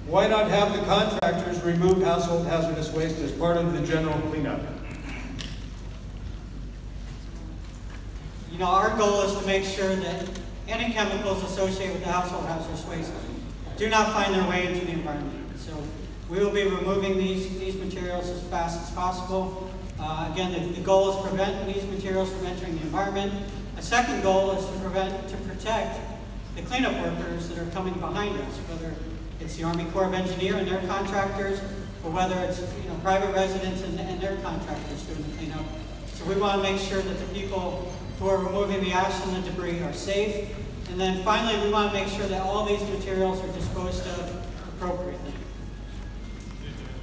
Why not have the contractors remove household hazardous waste as part of the general cleanup? You know, our goal is to make sure that any chemicals associated with the household hazardous waste do not find their way into the environment. So we will be removing these materials as fast as possible. Again, the goal is to prevent these materials from entering the environment. A second goal is to protect the cleanup workers that are coming behind us, whether it's the Army Corps of Engineers and their contractors, or whether it's private residents and their contractors doing the cleanup. So we want to make sure that the people who are removing the ash and the debris are safe. And then finally, we want to make sure that all these materials are disposed of appropriately.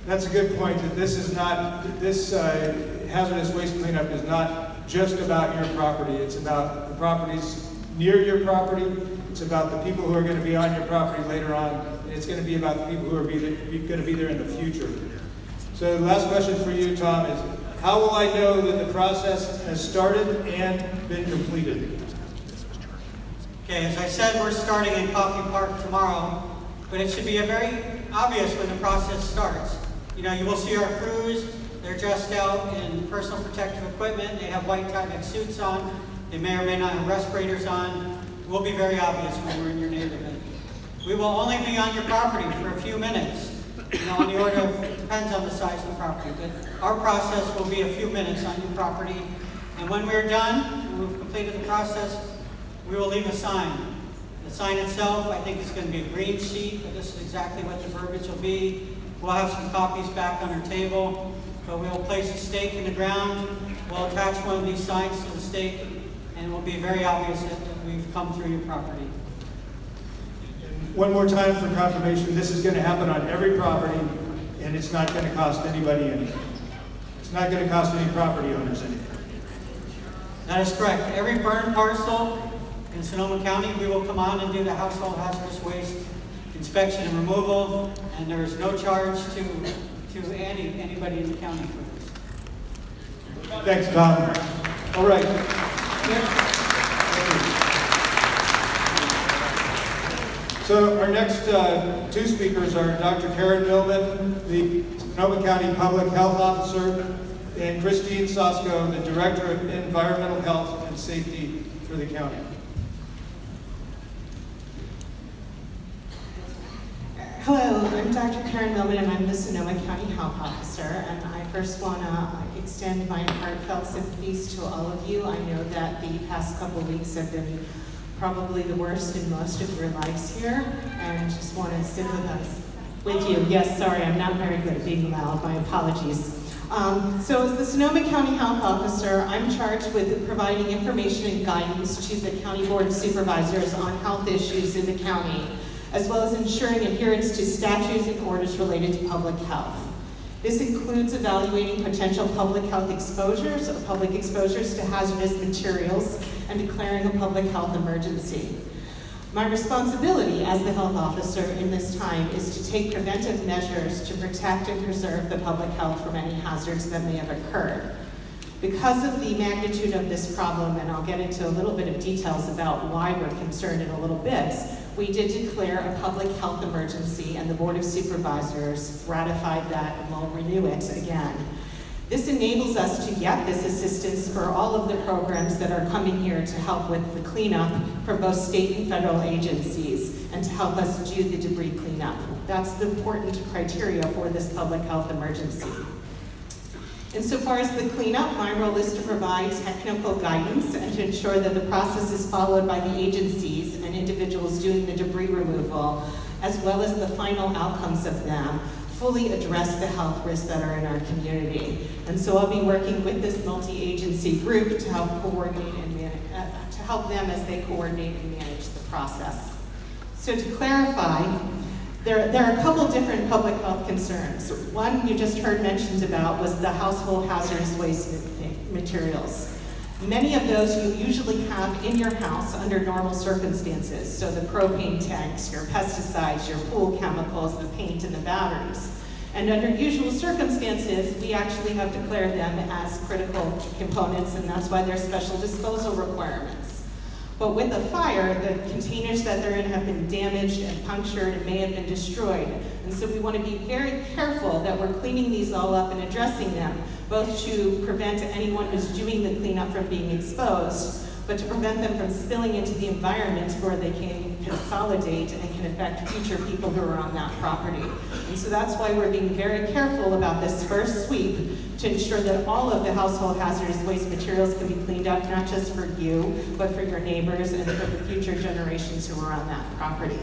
That's a good point, that this hazardous waste cleanup is not just about your property. It's about the properties near your property. It's about the people who are going to be on your property later on. And it's going to be about the people who are going to be there in the future. So the last question for you, Tom, is how will I know that the process has started and been completed? Okay, as I said, we're starting in Coffey Park tomorrow, but it should be very obvious when the process starts. You will see our crews. They're dressed out in personal protective equipment. They have white Tyvek suits on. They may or may not have respirators on. It will be very obvious when we're in your neighborhood. We will only be on your property for a few minutes. On the order of, it depends on the size of the property, but our process will be a few minutes on your property. And when we're done, when we've completed the process, we will leave a sign. The sign itself, I think, is going to be a green sheet, but this is exactly what the verbiage will be. We'll have some copies back on our table, but we'll place a stake in the ground. We'll attach one of these signs to the stake, and it will be very obvious that we've come through your property. One more time for confirmation, this is going to happen on every property, and it's not going to cost anybody anything. It's not going to cost any property owners anything. That is correct. Every burn parcel in Sonoma County, we will come on and do the household hazardous waste inspection and removal, and there is no charge to anybody in the county for this. Thanks, Tom. All right. So our next two speakers are Dr. Karen Millman, the Sonoma County Public Health Officer, and Christine Sosko, the Director of Environmental Health and Safety for the county. Hello, I'm Dr. Karen Millman, and I'm the Sonoma County Health Officer. And I first want to extend my heartfelt sympathies to all of you. I know that the past couple of weeks have been probably the worst in most of your lives here, and just want to sympathize with you. Yes, sorry, I'm not very good at being loud. My apologies. So as the Sonoma County Health Officer, I'm charged with providing information and guidance to the County Board of Supervisors on health issues in the county, as well as ensuring adherence to statutes and orders related to public health. This includes evaluating potential public health exposures or public exposures to hazardous materials and declaring a public health emergency. My responsibility as the health officer in this time is to take preventive measures to protect and preserve the public health from any hazards that may have occurred. Because of the magnitude of this problem, and I'll get into a little bit of details about why we're concerned in a little bit, we did declare a public health emergency, and the Board of Supervisors ratified that, and we'll renew it again. This enables us to get this assistance for all of the programs that are coming here to help with the cleanup from both state and federal agencies, and to help us do the debris cleanup. That's the important criteria for this public health emergency. Insofar as the cleanup, my role is to provide technical guidance and to ensure that the process is followed by the agencies and individuals doing the debris removal, as well as the final outcomes of them, fully address the health risks that are in our community. And so I'll be working with this multi-agency group to help coordinate and to help them as they coordinate and manage the process. So to clarify, there are a couple different public health concerns. One you just heard mentioned about was the household hazardous waste materials. Many of those you usually have in your house under normal circumstances. So the propane tanks, your pesticides, your pool chemicals, the paint, and the batteries. And under usual circumstances, we actually have declared them as critical components, and that's why there's special disposal requirements. But with a fire, the containers that they're in have been damaged and punctured and may have been destroyed. And so we want to be very careful that we're cleaning these all up and addressing them, both to prevent anyone who's doing the cleanup from being exposed, but to prevent them from spilling into the environment where they can consolidate and can affect future people who are on that property. And so that's why we're being very careful about this first sweep to ensure that all of the household hazardous waste materials can be cleaned up, not just for you, but for your neighbors and for the future generations who are on that property.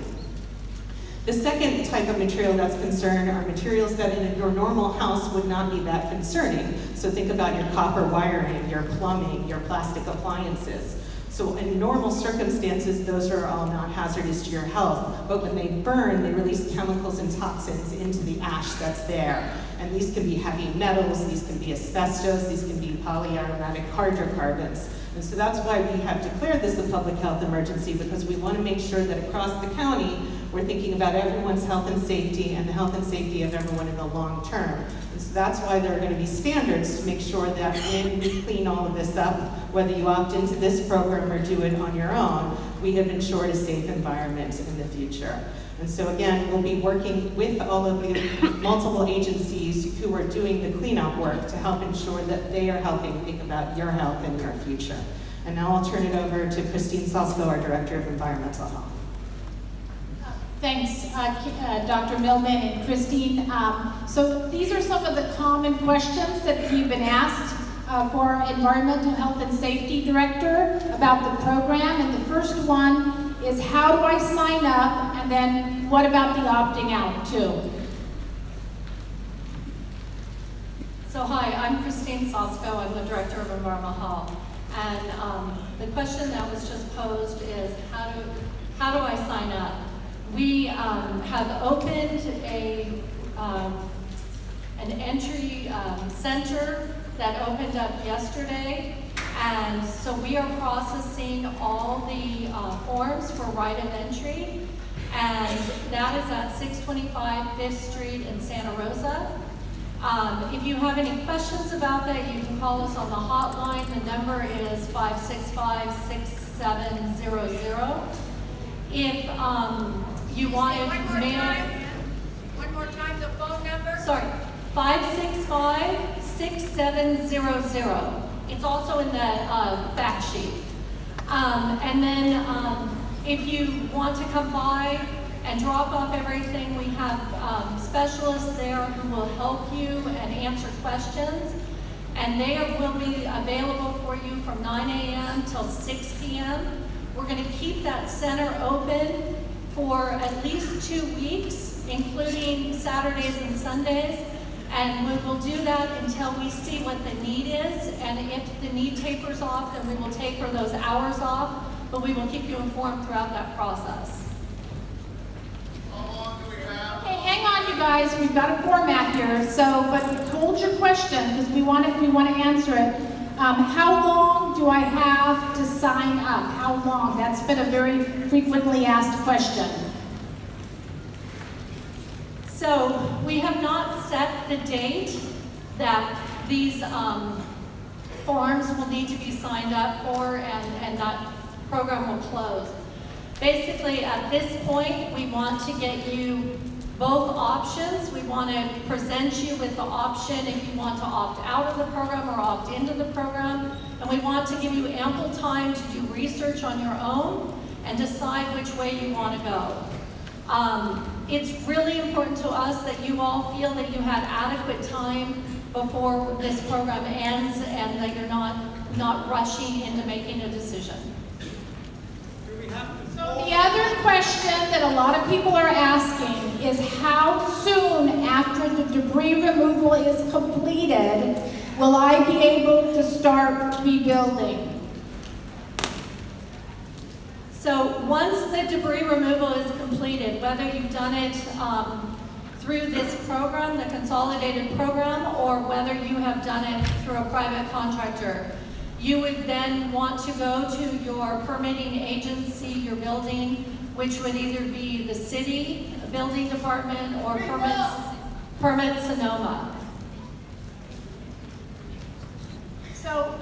The second type of material that's concerned are materials that in your normal house would not be that concerning. So think about your copper wiring, your plumbing, your plastic appliances. So in normal circumstances, those are all not hazardous to your health, but when they burn, they release chemicals and toxins into the ash that's there. And these can be heavy metals, these can be asbestos, these can be polyaromatic hydrocarbons. And so that's why we have declared this a public health emergency, because we want to make sure that across the county, we're thinking about everyone's health and safety and the health and safety of everyone in the long term. And so that's why there are going to be standards to make sure that when we clean all of this up, whether you opt into this program or do it on your own, we have ensured a safe environment in the future. And so again, we'll be working with all of the multiple agencies who are doing the cleanup work to help ensure that they are helping think about your health and your future. And now I'll turn it over to Christine Salzko, our Director of Environmental Health. Thanks, Dr. Millman and Christine. So these are some of the common questions that you've been asked for our Environmental Health and Safety Director about the program. And the first one is, how do I sign up? And then what about the opting out too? So hi, I'm Christine Salzko. I'm the Director of Environmental Health. And the question that was just posed is, how do I sign up? We have opened an entry center that opened up yesterday, and so we are processing all the forms for right of entry, and that is at 625 5th Street in Santa Rosa. If you have any questions about that, you can call us on the hotline. The number is 565-6700. If you want to mail... One more time, the phone number? Sorry, 565-6700. It's also in the fact sheet. And then if you want to come by and drop off everything, we have specialists there who will help you and answer questions. And they will be available for you from 9 a.m. till 6 p.m. We're going to keep that center open for at least 2 weeks, including Saturdays and Sundays. And we will do that until we see what the need is. And if the need tapers off, then we will taper those hours off. But we will keep you informed throughout that process. Okay, hang on, you guys. We've got a format here. So, but hold your question because we want to answer it. How long do I have to sign up? How long? That's been a very frequently asked question. So we have not set the date that these forms will need to be signed up for and that program will close. Basically, at this point, we want to get you both options. We want to present you with the option if you want to opt out of the program or opt into the program. And we want to give you ample time to do research on your own and decide which way you want to go. It's really important to us that you all feel that you have adequate time before this program ends and that you're not rushing into making a decision. So the other question that a lot of people are asking is, how soon after the debris removal is completed will I be able to start rebuilding? So once the debris removal is completed, whether you've done it through this program, the consolidated program, or whether you have done it through a private contractor, you would then want to go to your permitting agency, your building, which would either be the city building department or Permit Sonoma. So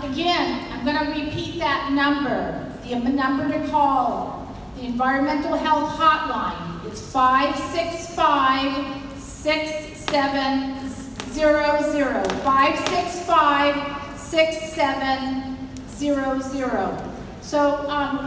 again, I'm going to repeat that number. The give them a number to call. The Environmental Health Hotline. It's 565-6700. 565-6700. So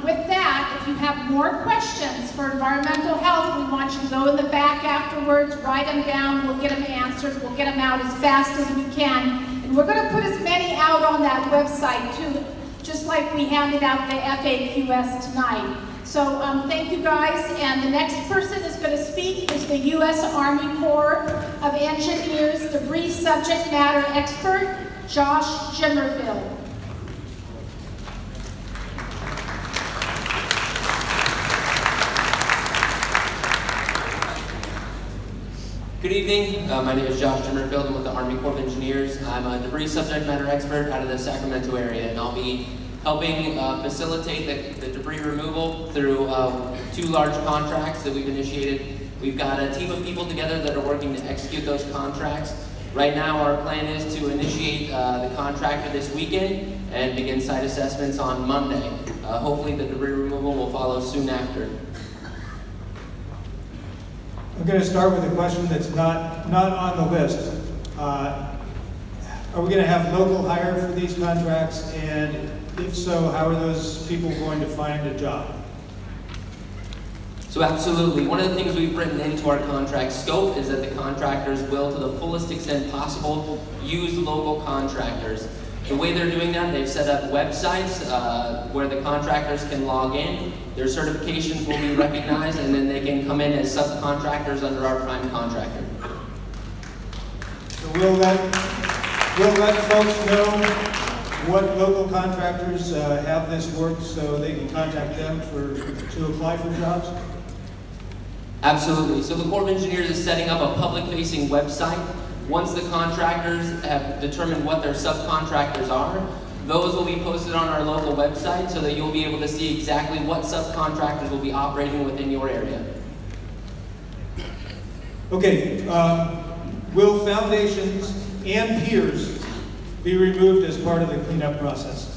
with that, if you have more questions for environmental health, we want you to go in the back afterwards, write them down, we'll get them answered, we'll get them out as fast as we can. And we're going to put as many out on that website too, just like we handed out the FAQs tonight. So thank you guys, and the next person is going to speak is the U.S. Army Corps of Engineers Debris Subject Matter Expert, Josh Jimmerfield. Good evening, my name is Josh Jimmerfield. I'm with the Army Corps of Engineers. I'm a debris subject matter expert out of the Sacramento area, and I'll be helping facilitate the debris removal through 2 large contracts that we've initiated. We've got a team of people together that are working to execute those contracts. Right now our plan is to initiate the contractor this weekend and begin site assessments on Monday. Hopefully the debris removal will follow soon after. I'm going to start with a question that's not on the list. Are we going to have local hire for these contracts? And if so, how are those people going to find a job? So absolutely. One of the things we've written into our contract scope is that the contractors will, to the fullest extent possible, use local contractors. The way they're doing that, they've set up websites where the contractors can log in, their certifications will be recognized, and then they can come in as subcontractors under our prime contractor. So we'll let folks know what local contractors have this work so they can contact them to apply for jobs? Absolutely. So the Corps of Engineers is setting up a public-facing website. Once the contractors have determined what their subcontractors are, those will be posted on our local website so that you'll be able to see exactly what subcontractors will be operating within your area. Okay, will foundations and piers be removed as part of the cleanup process?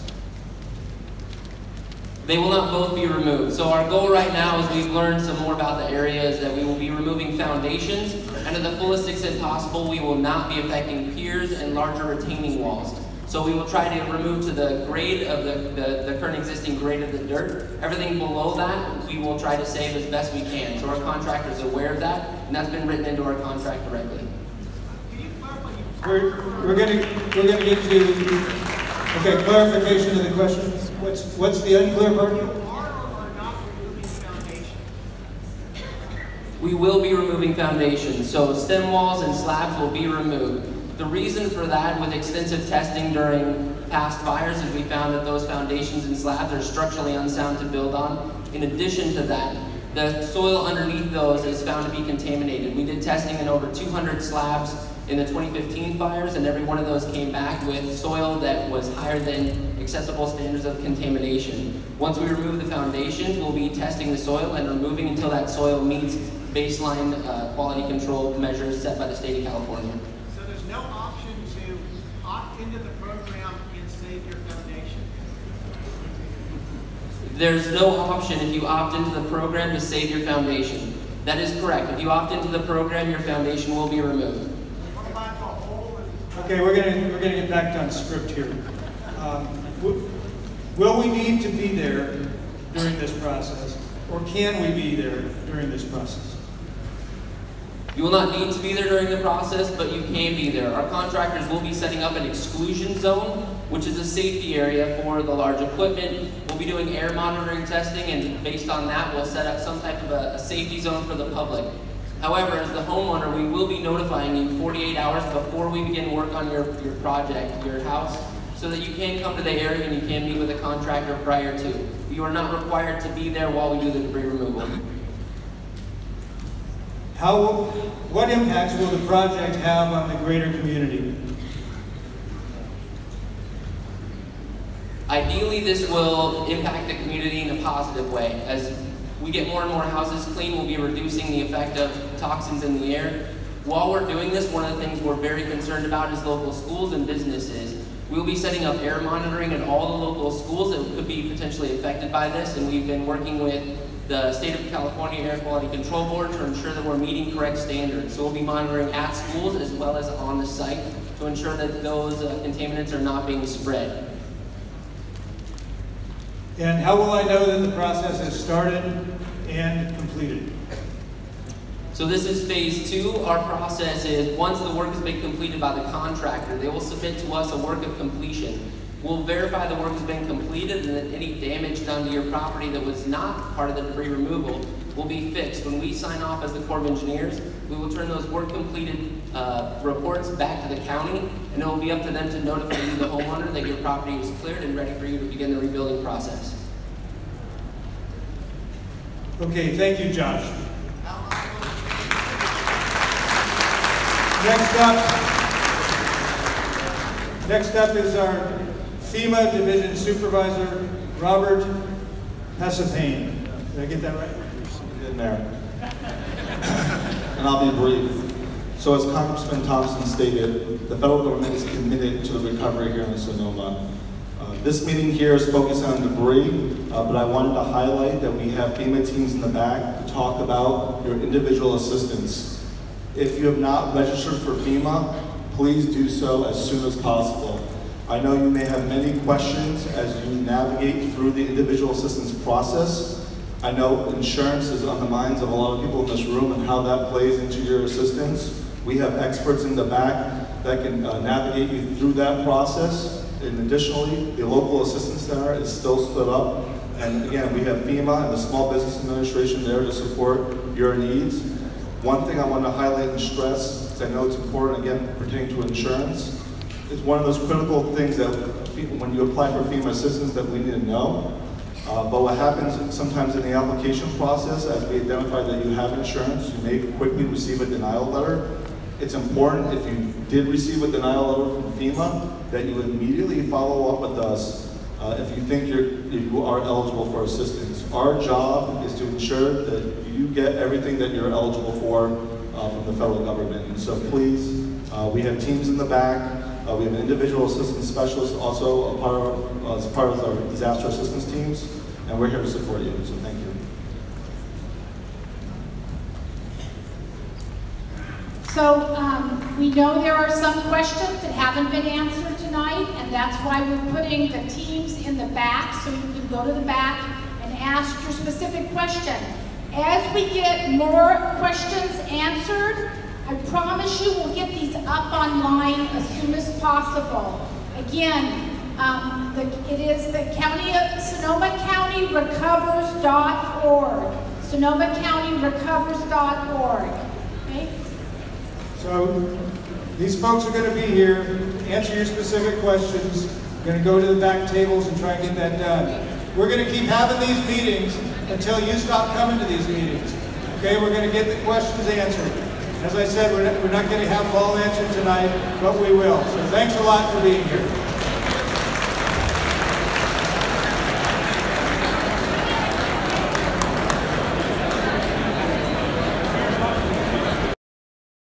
They will not both be removed. So our goal right now, as we've learned some more about the area, is that we will be removing foundations, and to the fullest extent possible, we will not be affecting piers and larger retaining walls. So we will try to remove to the grade of the current existing grade of the dirt. Everything below that, we will try to save as best we can. So our contractor is aware of that, and that's been written into our contract directly. We're gonna get to clarification of the question. What's the unclear part? We will be removing foundations, so stem walls and slabs will be removed. The reason for that, with extensive testing during past fires, is we found that those foundations and slabs are structurally unsound to build on. In addition to that, the soil underneath those is found to be contaminated. We did testing in over 200 slabs in the 2015 fires, and every one of those came back with soil that was higher than acceptable standards of contamination. Once we remove the foundations, we'll be testing the soil and removing until that soil meets baseline quality control measures set by the state of California. So there's no option to opt into the program and save your foundation? There's no option if you opt into the program to save your foundation. That is correct. If you opt into the program, your foundation will be removed. Okay, we're gonna get back on script here. Will we need to be there during this process, or can we be there during this process? You will not need to be there during the process, but you can be there. Our contractors will be setting up an exclusion zone, which is a safety area for the large equipment. We'll be doing air monitoring testing, and based on that, we'll set up some type of a safety zone for the public. However, as the homeowner, we will be notifying you 48 hours before we begin work on your project, your house, so that you can come to the area and you can meet with a contractor prior to. You are not required to be there while we do the debris removal. What impacts will the project have on the greater community? Ideally, this will impact the community in a positive way. As we get more and more houses clean, we'll be reducing the effect of toxins in the air. While we're doing this, one of the things we're very concerned about is local schools and businesses. We'll be setting up air monitoring at all the local schools that could be potentially affected by this, and we've been working with the State of California Air Quality Control Board to ensure that we're meeting correct standards. So we'll be monitoring at schools as well as on the site to ensure that those contaminants are not being spread. And how will I know that the process has started and completed? So this is phase 2. Our process is once the work has been completed by the contractor, they will submit to us a work of completion. We'll verify the work has been completed and that any damage done to your property that was not part of the debris removal will be fixed. When we sign off as the Corps of Engineers, we will turn those work completed reports back to the county, and it will be up to them to notify you, the homeowner, that your property is cleared and ready for you to begin the rebuilding process. Okay, thank you, Josh. Next up is our FEMA Division Supervisor, Robert Passapane. Did I get that right? In there. And I'll be brief. So as Congressman Thompson stated, the federal government is committed to the recovery here in Sonoma. This meeting here is focused on debris, but I wanted to highlight that we have FEMA teams in the back to talk about your individual assistance. If you have not registered for FEMA, please do so as soon as possible. I know you may have many questions as you navigate through the individual assistance process. I know insurance is on the minds of a lot of people in this room and how that plays into your assistance. We have experts in the back that can navigate you through that process. And additionally, the local assistance center is still stood up. And again, we have FEMA and the Small Business Administration there to support your needs. One thing I want to highlight and stress, because I know it's important, again, pertaining to insurance, is one of those critical things that when you apply for FEMA assistance that we need to know. But what happens sometimes in the application process, as we identify that you have insurance, you may quickly receive a denial letter. It's important, if you did receive a denial letter from FEMA, that you immediately follow up with us if you think you are eligible for assistance. Our job is to ensure that you get everything that you're eligible for from the federal government. And so please, we have teams in the back. We have an individual assistance specialist also as part of our disaster assistance teams, and we're here to support you, so thank you. So we know there are some questions that haven't been answered tonight, and that's why we're putting the teams in the back so you can go to the back and ask your specific question. As we get more questions answered, I promise you we'll get these up online as soon as possible. Again, it is the Sonoma County Recovers.org. Sonoma County Recovers.org. Okay? So these folks are going to be here to answer your specific questions. We're going to go to the back tables and try and get that done. We're going to keep having these meetings until you stop coming to these meetings. Okay, we're going to get the questions answered. As I said, we're not going to have them all answered tonight, but we will. So thanks a lot for being here.